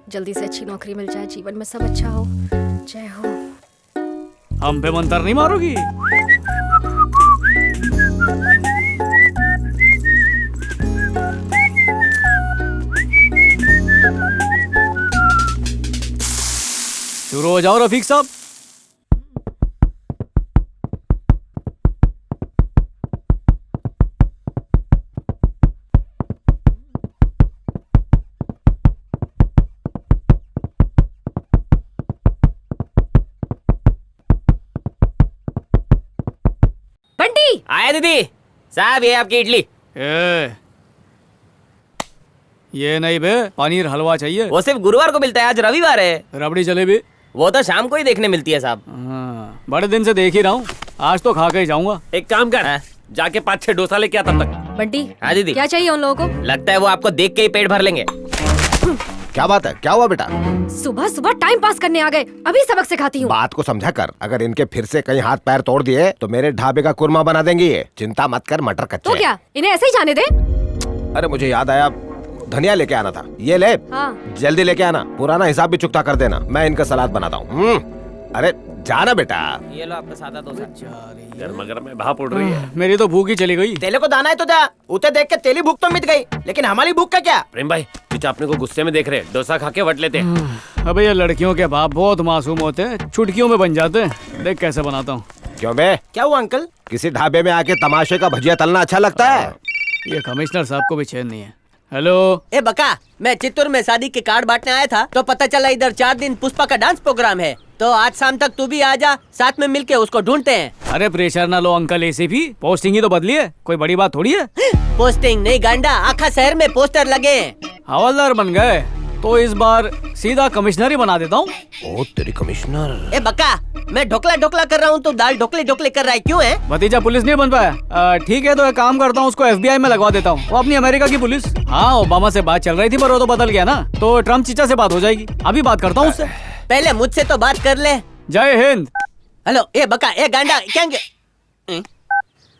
जल्दी से अच्छी नौकरी मिल जाए, जीवन में सब अच्छा हो। जय हो। हम पे मंतर नहीं मारोगी? शुरू हो जाओ रफीक साहब। बंटी आया दीदी साहब, ये आपकी इडली। ये नहीं बे, पनीर हलवा चाहिए। वो सिर्फ गुरुवार को मिलता है, आज रविवार है। रबड़ी जलेबी? वो तो शाम को ही देखने मिलती है साहब। हाँ, बड़े दिन से देख ही रहा हूँ, आज तो खा के ही जाऊंगा। एक काम कर, जाके 5-6 डोसा लेके आ तब तक। बंटी हाँ दीदी। क्या चाहिए उन लोगों को? लगता है वो आपको देख के ही पेट भर लेंगे। क्या बात है, क्या हुआ बेटा? सुबह सुबह टाइम पास करने आ गए, अभी सबक सिखाती हूँ। बात को समझा कर, अगर इनके फिर से कहीं हाथ पैर तोड़ दिए तो मेरे ढाबे का कुरमा बना देंगी ये। चिंता मत कर, मटर कच्चे। तो क्या इन्हें ऐसे ही जाने दे? अरे मुझे याद आया, धनिया लेके आना था। ये ले। हाँ। जल्दी लेके आना, पुराना हिसाब भी चुकता कर देना, मैं इनका सलाद बनाता हूँ। अरे जाना बेटा। ये लो आपका सादा डोसा। गर्मा गर्म में भाप उड़ रही है। मेरी तो भूख ही चली गई। तेले को दाना है तो जा, उसे देख के तेली भूख तो मिट गई, लेकिन हमारी भूख का क्या? प्रेम भाई, चीचा अपने को गुस्से में देख रहे, डोसा खा के वट लेते। अबे ये लड़कियों के बाप बहुत मासूम होते हैं, चुटकियों में बन जाते हैं। देख कैसे बनाता हूँ। क्यों बे, क्या हुआ अंकल? किसी ढाबे में आके तमाशे का भजिया तलना अच्छा लगता है? ये कमिश्नर साहब को भी चैन नहीं है। हेलो ए बका, मैं चित्तूर में शादी के कार्ड बांटने आया था तो पता चला इधर 4 दिन पुष्पा का डांस प्रोग्राम है, तो आज शाम तक तू भी आ जा, साथ में मिलके उसको ढूंढते हैं। अरे प्रेशर ना लो अंकल, एसीपी पोस्टिंग ही तो बदली है, कोई बड़ी बात थोड़ी है। पोस्टिंग नहीं गांडा, आखा शहर में पोस्टर लगे हैं। हवलदार बन गए तो इस बार सीधा कमिश्नर ही बना देता हूँ। ओ तेरी कमिश्नर। ए बका, मैं ढोकला ढोकला कर रहा हूँ तो दाल ढोकले ढोकले कर रहा है, क्यों है? भतीजा पुलिस नहीं बन पाया। ठीक है तो एक काम करता हूँ, उसको FBI में लगवा देता हूँ, वो अपनी अमेरिका की पुलिस। हाँ, ओबामा से बात चल रही थी पर वो तो बदल गया ना, तो ट्रम्प चीचा से बात हो जाएगी। अभी बात करता हूँ उससे। पहले मुझसे तो बात कर ले। जय हिंद। हेलो ए बका, ए गांडा क्या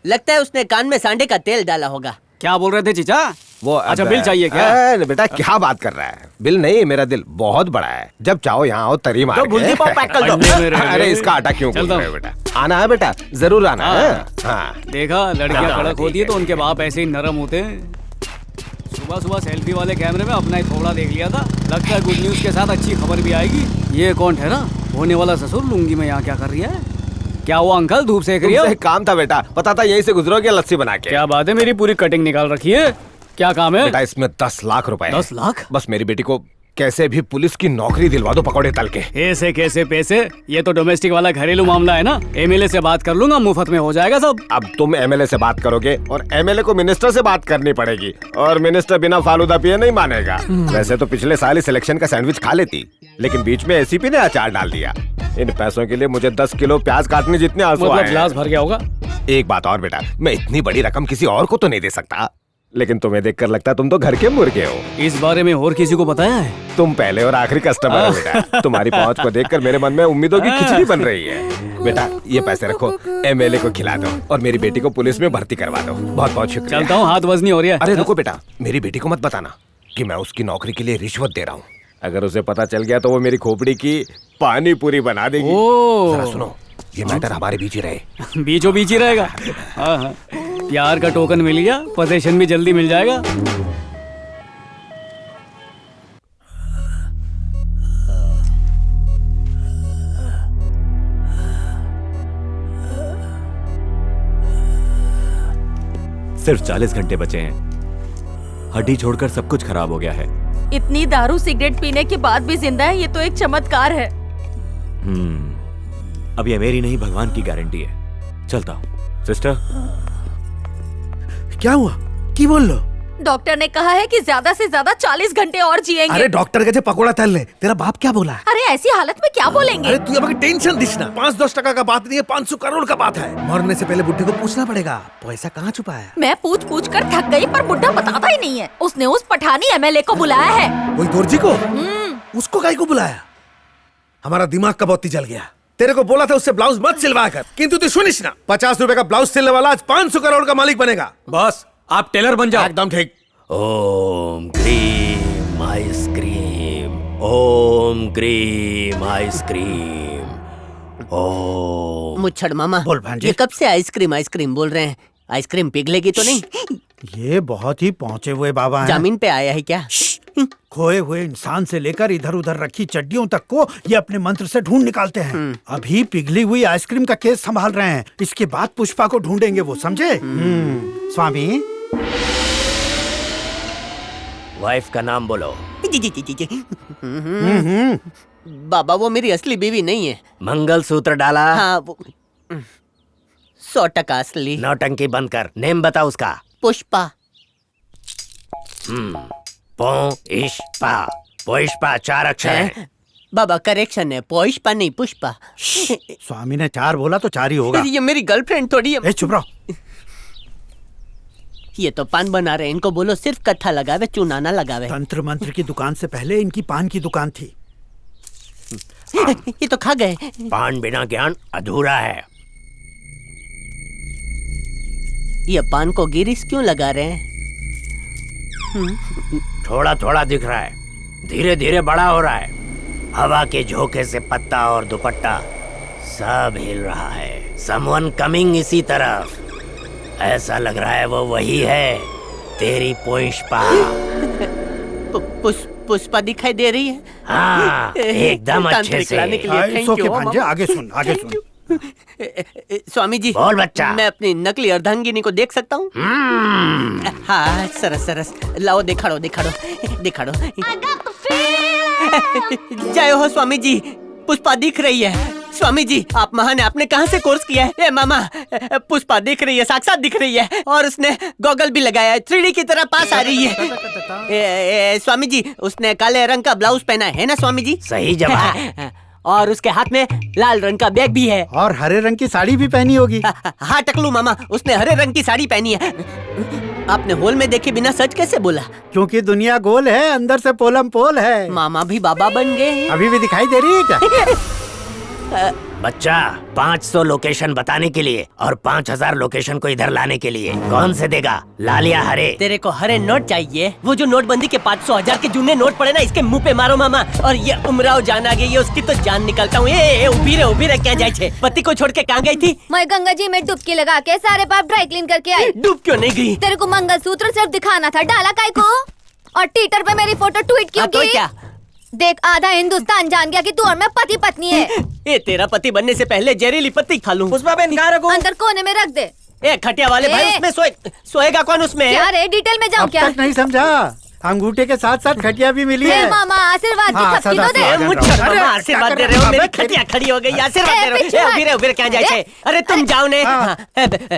लगता है उसने कान में सांडे का तेल डाला होगा। क्या बोल रहे थे चीचा? वो अच्छा बिल चाहिए क्या? बेटा क्या बात कर रहा है, बिल नहीं, मेरा दिल बहुत बड़ा है, जब चाहो यहाँ आओ तरी मार तो बुल्दी पाव पैक कर दो। अरे इसका आटा क्यों गूंथ रहे हो बेटा? आना है बेटा, जरूर आना है। हाँ। देखा, लड़कियां कड़क होती है तो उनके बाप ऐसे ही नरम होते हैं। सुबह सुबह सेल्फी वाले कैमरे में अपना ही थोड़ा देख लिया था, लगता है गुड न्यूज के साथ अच्छी खबर भी आएगी। ये कौन ठहरा? होने वाला ससुर लुंगी में यहाँ क्या कर रही है? क्या हुआ अंकल, धूप सेक रही है? काम था बेटा, पता था यहीं से गुजरोगे लस्सी बना के। क्या बात है, मेरी पूरी कटिंग निकाल रखी है। क्या काम है बेटा? इसमें 10 लाख रुपए। 10 लाख? बस मेरी बेटी को कैसे भी पुलिस की नौकरी दिलवा दो, पकौड़े तल के। ऐसे कैसे पैसे? ये तो डोमेस्टिक वाला घरेलू मामला है ना, MLA से बात कर लूंगा, मुफ्त में हो जाएगा सब। अब तुम MLA से बात करोगे और MLA को मिनिस्टर से बात करनी पड़ेगी, और मिनिस्टर बिना फालूदा पिए नहीं मानेगा। वैसे तो पिछले साल ही सिलेक्शन का सैंडविच खा लेती, लेकिन बीच में ACP ने अचार डाल दिया। इन पैसों के लिए मुझे 10 किलो प्याज काटने जितने आंसू आए। मतलब गिलास भर गया होगा। एक बात और बेटा, मैं इतनी बड़ी रकम किसी और को तो नहीं दे सकता, लेकिन तुम्हें देखकर लगता है तुम तो घर के मुर्गे हो। इस बारे में और किसी को बताया है? तुम पहले और आखिरी कस्टमर हो बेटा। तुम्हारी पहुंच को देखकर मेरे मन में उम्मीदों की खिचड़ी बन रही है। बेटा ये पैसे रखो, MLA को खिला दो और मेरी बेटी को पुलिस में भर्ती करवा दो। बहुत बहुत शुक्रिया। चलता हूँ, हाथ वजनी हो रही है। अरे रुको बेटा, मेरी बेटी को मत बताना कि मैं उसकी नौकरी के लिए रिश्वत दे रहा हूँ। अगर उसे पता चल गया तो वो मेरी खोपड़ी की पानी पूरी बना देगी। जरा सुनो, ये मैटर हमारे बीच ही रहे। बीचों बीच ही रहेगा। हाँ हाँ, प्यार का टोकन मिल गया, पोजीशन भी जल्दी मिल जाएगा। सिर्फ 40 घंटे बचे हैं, हड्डी छोड़कर सब कुछ खराब हो गया है। इतनी दारू सिगरेट पीने के बाद भी जिंदा है, ये तो एक चमत्कार है। अब ये मेरी नहीं, भगवान की गारंटी है। चलता हूँ। सिस्टर, क्या हुआ? की बोल लो। डॉक्टर ने कहा है कि ज्यादा से ज्यादा 40 घंटे और जिएंगे। अरे डॉक्टर के पकोड़ा तल ले, तेरा बाप क्या बोला है? अरे ऐसी हालत में क्या बोलेंगे? अरे तू अब टेंशन दिशना, 5-10 टका का बात नहीं है, 500 करोड़ का बात है। मरने से पहले बुढ़े को पूछना पड़ेगा पैसा कहाँ छुपा है। मैं पूछ पूछ कर थक गई, पर बुढ़ा बताता ही नहीं है। उसने उस पठानी MLA को बुलाया है। वही दोरजी को? उसको काहे को बुलाया? हमारा दिमाग का बत्ती जल गया। तेरे को बोला था उससे ब्लाउज मत सिलवा कर, किंतु तू सुनिस ना, 50 रुपए का ब्लाउज सिलने वाला आज 500 करोड़ का मालिक बनेगा। बॉस आप टेलर बन जाओ। एकदम ठीक। ओम क्रीम आइसक्रीम, ओम क्रीम आइसक्रीम, ओम। मुच्छड़ मामा, बोल भांजे। ये कब से आइसक्रीम आइसक्रीम बोल रहे हैं? आइसक्रीम पिघलेगी तो नहीं? ये बहुत ही पहुंचे हुए बाबा हैं। जमीन पे आया है क्या? खोए हुए इंसान से लेकर इधर उधर रखी चड्डियों तक को ये अपने मंत्र से ढूंढ निकालते हैं। अभी पिघली हुई आइसक्रीम का केस संभाल रहे हैं, इसके बाद पुष्पा को ढूंढेंगे वो, समझे? स्वामी, वाइफ का नाम बोलो। जी जी जी जी जी। बाबा वो मेरी असली बीवी नहीं है। मंगलसूत्र डाला? हाँ वो 100% असली। नौटंकी बंद कर, नेम बता उसका। पुष्पा। पुष्पा, पुष्पा 4 अक्षर है। बाबा करेक्शन है, पुष्पा नहीं पुष्पा। स्वामी ने 4 बोला तो 4 ही होगा। ये मेरी गर्लफ्रेंड थोड़ी है। ए, चुप रहो। ये तो पान बना रहे हैं, इनको बोलो सिर्फ कत्था लगावे, चूना ना लगावे। तंत्र मंत्र की दुकान से पहले इनकी पान की दुकान थी। ये तो खा गए। पान बिना ज्ञान अधूरा है। ये पान को गिरीश क्यों लगा रहे हैं? थोड़ा थोड़ा दिख रहा है, धीरे धीरे बड़ा हो रहा है। हवा के झोंके से पत्ता और दुपट्टा सब हिल रहा है। समवन कमिंग इसी तरफ। ऐसा लग रहा है वो वही है, तेरी पुष्पा। पुष्पा दिखाई दे रही है? हाँ, एकदम अच्छे से। It's okay, भांजे, आगे सुन, आगे सुन। स्वामी जी, बोल बच्चा। मैं अपनी नकली अर्धांगिनी को देख सकता हूँ? हाँ, सरस सरस। लाओ दिखाड़ो दिखाड़ो दिखाड़ो। जय हो स्वामी जी, पुष्पा दिख रही है। स्वामी जी आप महान है, आपने कहाँ से कोर्स किया है? ए मामा, पुष्पा दिख रही है, साक्षात दिख रही है, और उसने गॉगल भी लगाया है, 3D की तरह पास आ रही है। स्वामी जी उसने काले रंग का ब्लाउज पहना है ना स्वामी जी? सही जवाब। और उसके हाथ में लाल रंग का बैग भी है। और हरे रंग की साड़ी भी पहनी होगी। हाँ टकलू मामा, उसने हरे रंग की साड़ी पहनी है। आपने होल में देखे बिना सच कैसे बोला? क्योंकि दुनिया गोल है, अंदर से पोलम पोल है। मामा भी बाबा बन गए। अभी भी दिखाई दे रही है क्या? बच्चा, 500 लोकेशन बताने के लिए और 5000 लोकेशन को इधर लाने के लिए कौन से देगा, लाल या हरे? तेरे को हरे नोट चाहिए? वो जो नोटबंदी के 500 1000 के जूने नोट पड़े ना, इसके मुंह पे मारो मामा। और ये उमराव जान आ गई है, उसकी तो जान निकालता हूँ। उभी रे क्या जाए छे? पति को छोड़ के कहाँ गई थी? मैं गंगा जी में डुबकी लगा के सारे पाप ड्राई क्लीन करके आई। डूब क्यों नहीं गई? तेरे को मंगलसूत्र सिर्फ दिखाना था, डाला काय को? और ट्विटर पे मेरी फोटो ट्वीट क्यों तो की? क्या? देख, आधा हिंदुस्तान जान गया कि तू और मैं पति पत्नी है। ये तेरा पति बनने से पहले जहरीली पत्ती खा लूं। पुष्पा बहन कहाँ रखूं? अंदर कोने में रख दे। ए खटिया वाले भाई, उसमें सोएगा कौन उसमें? क्या रे, डिटेल में जाऊँ अब क्या? तक नहीं समझा, अंगूठे के साथ साथ खटिया भी मिली है। मामा आशीर्वाद की हाँ, थपकी तो दे। सदा मुझे मामा आशीर्वाद दे रहे हो? मेरी खटिया खड़ी हो गई, आशीर्वाद दे रहे हो? उबीरे क्या जाए छे? अरे तुम जाओ ने।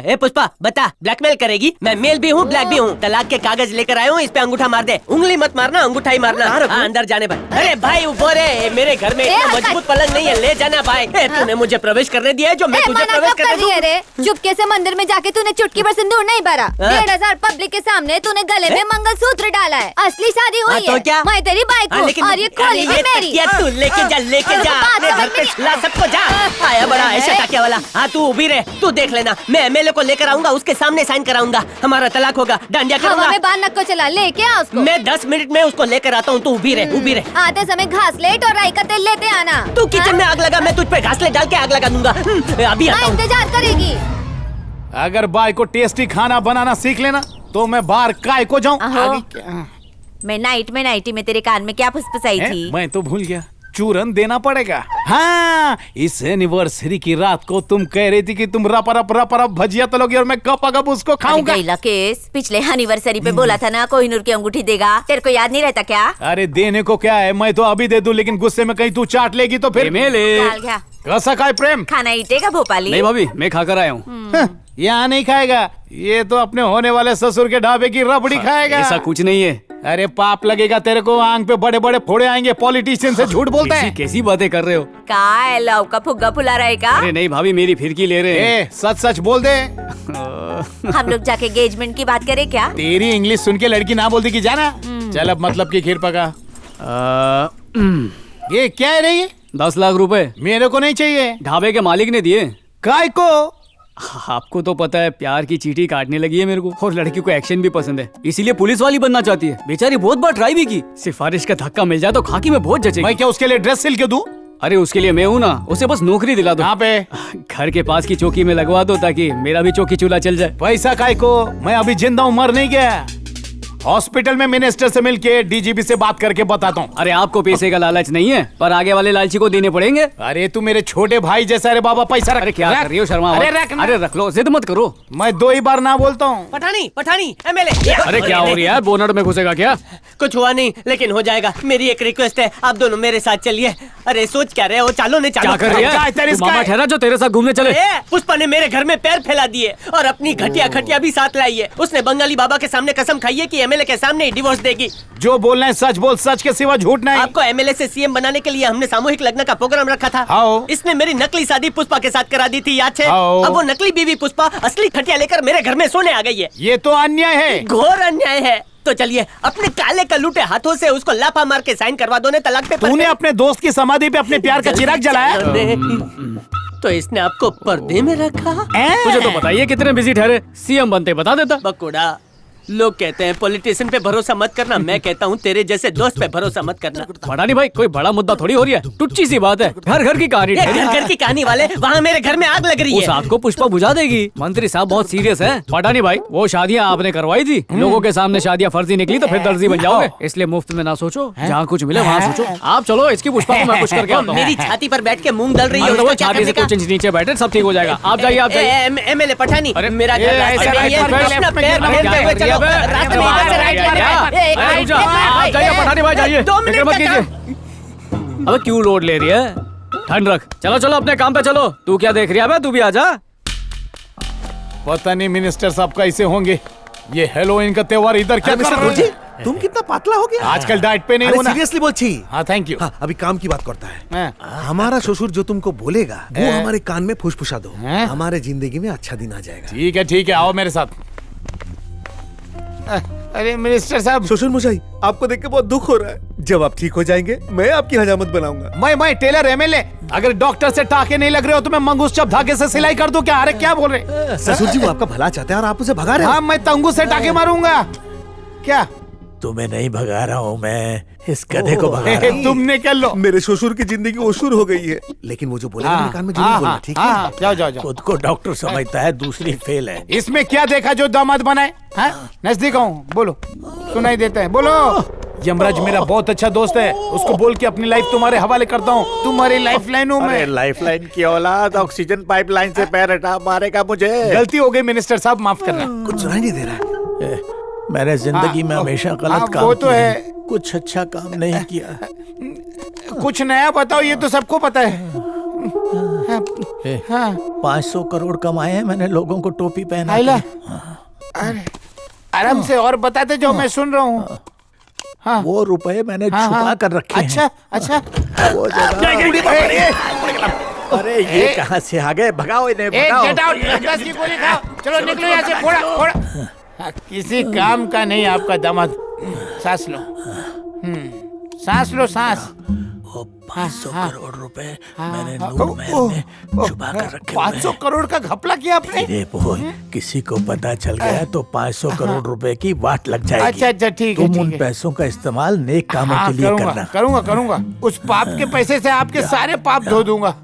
ए पुष्पा बता, ब्लैकमेल करेगी? मैं मेल भी हूँ ब्लैक भी हूँ। तलाक के कागज लेकर आया हूँ, इस पे अंगूठा मार दे। उंगली मत मारना, अंगूठा ही मारना। अंदर जाने भाई। अरे भाई ऊपर है, मेरे घर में इतना मजबूत पलंग नहीं है, ले जाना भाई। तूने मुझे प्रवेश करने दिया है जो मैं तुझे प्रवेश करने दूं? रे चुपके से मंदिर में जाके तूने चुटकी भर सिंदूर नहीं भरा। 1500 पब्लिक के सामने तूने गले में मंगलसूत्र डाला है। असली शादी हुई तो है। क्या? मैं तेरी बाइक हूँ और ये खोली भी मेरी। तू लेके जा, लेके जा अपने घर पे, ला सबको जा। आया बड़ा है शटाकिया वाला। हाँ तू उभी रहे, तू देख लेना, मैं एमएलए को लेकर आऊंगा, उसके सामने साइन कराऊंगा, हमारा तलाक होगा, डांडिया हवा करूंगा। में बांध को चला, लेके आ उसको। मैं 10 मिनट में उसको लेकर आता हूँ, तू उभी रहे, उभी रहे। आते समय घास लेट और राई का तेल लेते आना। तू किचन में आग लगा, मैं तुझ पे घासलेट डाल के आग लगा दूंगा। अभी आता हूँ। इंतजार करेगी। अगर बाई को टेस्टी खाना बनाना सीख लेना तो मैं बाहर काय को जाऊं। मैं नाइट में नाइटी में तेरे कान में क्या फुसफुसाई थी? मैं तो भूल गया, चूरन देना पड़ेगा। हाँ, इस एनिवर्सरी की रात को तुम कह रही थी कि तुम रप भजिया तलोगी और मैं कप उसको खाऊंगा। केस पिछले एनिवर्सरी पे बोला था ना कोहिनूर की अंगूठी देगा, तेरे को याद नहीं रहता क्या? अरे देने को क्या है, मैं तो अभी दे दूं, लेकिन गुस्से में कहीं तू चाट लेगी तो फिर कैसा खाए प्रेम? खाना ईटेगा भोपाली? नहीं भाभी, मैं खाकर आया हूँ। यहाँ नहीं खाएगा, ये तो अपने होने वाले ससुर के ढाबे की रबड़ी खाएगा। ऐसा कुछ नहीं है। अरे पाप लगेगा तेरे को, आंख पे बड़े बड़े फोड़े आएंगे। पॉलिटिशियन से झूठ बोलते हैं। कैसी बातें कर रहे हो? का लव का फुग्गा फुला रहा है का? अरे नहीं भाभी, मेरी फिरकी ले रहे हैं। सच सच बोल दे। हम लोग जाके एंगेजमेंट की बात करें क्या? तेरी इंग्लिश सुन के लड़की ना बोलती कि जाना। चल अब मतलब की खीर पका। ये क्या है रे? ये 10 लाख रुपए मेरे को नहीं चाहिए, ढाबे के मालिक ने दिए। काय को? आपको तो पता है प्यार की चींटी काटने लगी है मेरे को, और लड़की को एक्शन भी पसंद है, इसीलिए पुलिस वाली बनना चाहती है। बेचारी बहुत बार ट्राई भी की, सिफारिश का धक्का मिल जाए तो खाकी में बहुत जचेगी। मैं क्या उसके लिए ड्रेस सिल के दूं? अरे उसके लिए मैं हूँ ना, उसे बस नौकरी दिला दो। यहाँ पे घर के पास की चौकी में लगवा दो ताकि मेरा भी चौकी चूल्हा चल जाए। पैसा काय को, मैं अभी जिंदा हूँ, मर नहीं गया। हॉस्पिटल में मिनिस्टर से मिलके डीजीपी से बात करके बताता हूँ। अरे आपको पैसे का लालच नहीं है, पर आगे वाले लालची को देने पड़ेंगे। अरे तू मेरे छोटे भाई जैसा। अरे बाबा पैसा रख। अरे क्या कर रही हो शर्मा? अरे रख लो, जिद मत करो। मैं 2 ही बार ना बोलता हूँ। पठानी एमएलए। अरे क्या हो रहा है, बोनट में घुसेगा क्या? कुछ हुआ नहीं, लेकिन हो जाएगा। मेरी एक रिक्वेस्ट है, आप दोनों मेरे साथ चलिए। अरे सोच क्या रहे हो, चालो नहीं चालो। क्या कर रही है? मामा ठहरा जो तेरे साथ घूमने चले। पुष्पा ने मेरे घर में पैर फैला दिए और अपनी घटिया खटिया भी साथ लाई है। उसने बंगाली बाबा के सामने कसम खाई है कि एमएलए के सामने डिवोर्स देगी। जो बोलना है सच बोल, सच के सिवा झूठ नहीं। आपको एमएलए से सीएम बनाने के लिए हमने सामूहिक लग्न का प्रोग्राम रखा था। इसने मेरी नकली शादी पुष्पा के साथ करा दी थी, याद है? अब वो नकली बीवी पुष्पा असली खटिया लेकर मेरे घर में सोने आ गई है। ये तो अन्याय है, घोर अन्याय है। तो चलिए अपने काले कलूटे हाथों से उसको लाफा मार के साइन करवा दो ने तलाक पेपर। तूने अपने दोस्त की समाधि पे अपने प्यार का चिराग जलाया। तो इसने आपको पर्दे में रखा? तुझे तो बताइए कितने बिजी ठहरे, सीएम बनते बता देता। बकुड़ा, लोग कहते हैं पॉलिटिशियन पे भरोसा मत करना, मैं कहता हूँ तेरे जैसे दोस्त पे भरोसा मत करना। पठानी भाई कोई बड़ा मुद्दा थोड़ी हो रही है, टुच्ची सी बात है। घर घर की कहानी। घर की कहानी वाले, वहाँ मेरे घर में आग लग रही है। उस आग को पुष्पा बुझा देगी। मंत्री साहब बहुत सीरियस हैं। पठानी भाई वो शादियाँ आपने करवाई थी, लोगों के सामने शादियाँ फर्जी निकली तो फिर दर्जी बन जाओगे, इसलिए मुफ्त में ना सोचो, जहाँ कुछ मिले वहाँ सोचो। आप चलो, इसकी पुष्पा को मैं कुछ करके आता हूँ। मेरी छाती पर बैठ के मूंग दल रही है, वो छाती से कुछ इंच नीचे बैठे, सब ठीक हो जाएगा। आप जाइए, आप जाइए। एमएलए पठानी, मेरा घर पठानी भाई जाइए, फिक्र मत कीजिए। अबे क्यों लोड ले रही है, ठंड रख। चलो चलो अपने काम पे चलो। तू क्या देख रही है? तू भी आजा। पता नहीं मिनिस्टर साहब कैसे होंगे। ये हेलोवीन का त्योहार इधर क्या कर रहे हैं? तुम कितना पतला हो गया आजकल डाइट पे नहीं होना। सीरियसली बोल छी। हाँ थैंक यू। हाँ, अभी काम की बात करता है। हमारा ससुर जो तुमको बोलेगा वो हमारे कान में फुसफुसा दो, हमारे जिंदगी में अच्छा दिन आ जाएगा। ठीक है आओ मेरे साथ। अरे मिनिस्टर साहब। ससुर मशाई, आपको देख के बहुत दुख हो रहा है। जब आप ठीक हो जाएंगे मैं आपकी हजामत बनाऊंगा। मैं टेलर एमएलए, अगर डॉक्टर से टाके नहीं लग रहे हो तो मैं मंगूस चप धागे से सिलाई कर दूं क्या? अरे क्या बोल रहे? ससुर जी वो आपका भला चाहते हैं और आप उसे भगा रहे हो। हाँ मैं तंगू से टाके मारूंगा क्या? तुम्हें नहीं भगा रहा हूँ मैं, इस गधे को भगा रहा हूँ। तुमने कर लो। मेरे ससुर की जिंदगी ओशुर हो गई है, लेकिन वो जो बोलेगा मेरे कान में जरूर बोलना, ठीक है? जाओ। खुद को डॉक्टर समझता है, दूसरी फेल है। इसमें क्या देखा जो दामाद बनाए? नजदीक आऊं, बोलो। सुनाई देता है, बोलो। यमराज मेरा बहुत अच्छा दोस्त है, उसको बोल के अपनी लाइफ तुम्हारे हवाले करता हूँ। तुम्हारी लाइफ लाइन हूँ मैं। लाइफ लाइन की औलाद ऑक्सीजन पाइपलाइन से पैर हटा मारेगा मुझे। गलती हो गई मिनिस्टर साहब, माफ करना। कुछ सुनाई नहीं दे रहा है। मैंने जिंदगी में हमेशा गलत काम वो तो किया है। कुछ अच्छा काम नहीं किया। कुछ नया बताओ, ये तो सबको पता है। 500 करोड़ कमाए हैं मैंने, लोगों को टोपी पहना। अरे आराम से और बताते जो मैं सुन रहा हूँ। वो रुपए मैंने छुपा कर रखे हैं। अच्छा। वो अरे ये कहाँ से आ गए? भगाओ इन्हें, भगाओ। दस की गोली खाओ, चलो निकलो यहाँ से। फोड़ा। किसी काम का नहीं आपका दामाद। सांस लो, सांस लो, सांस। वो 500 करोड़ रुपए मैंने नूर महल में छुपा कर रखे। 500 करोड़ का घपला किया आपने? धीरे बोल, किसी को पता चल गया तो 500 करोड़ रुपए की वाट लग जाएगी। अच्छा ठीक है। तुम उन पैसों का इस्तेमाल नेक कामों के लिए करना। करूंगा। उस पाप के पैसे से आपके सारे पाप धो दूंगा।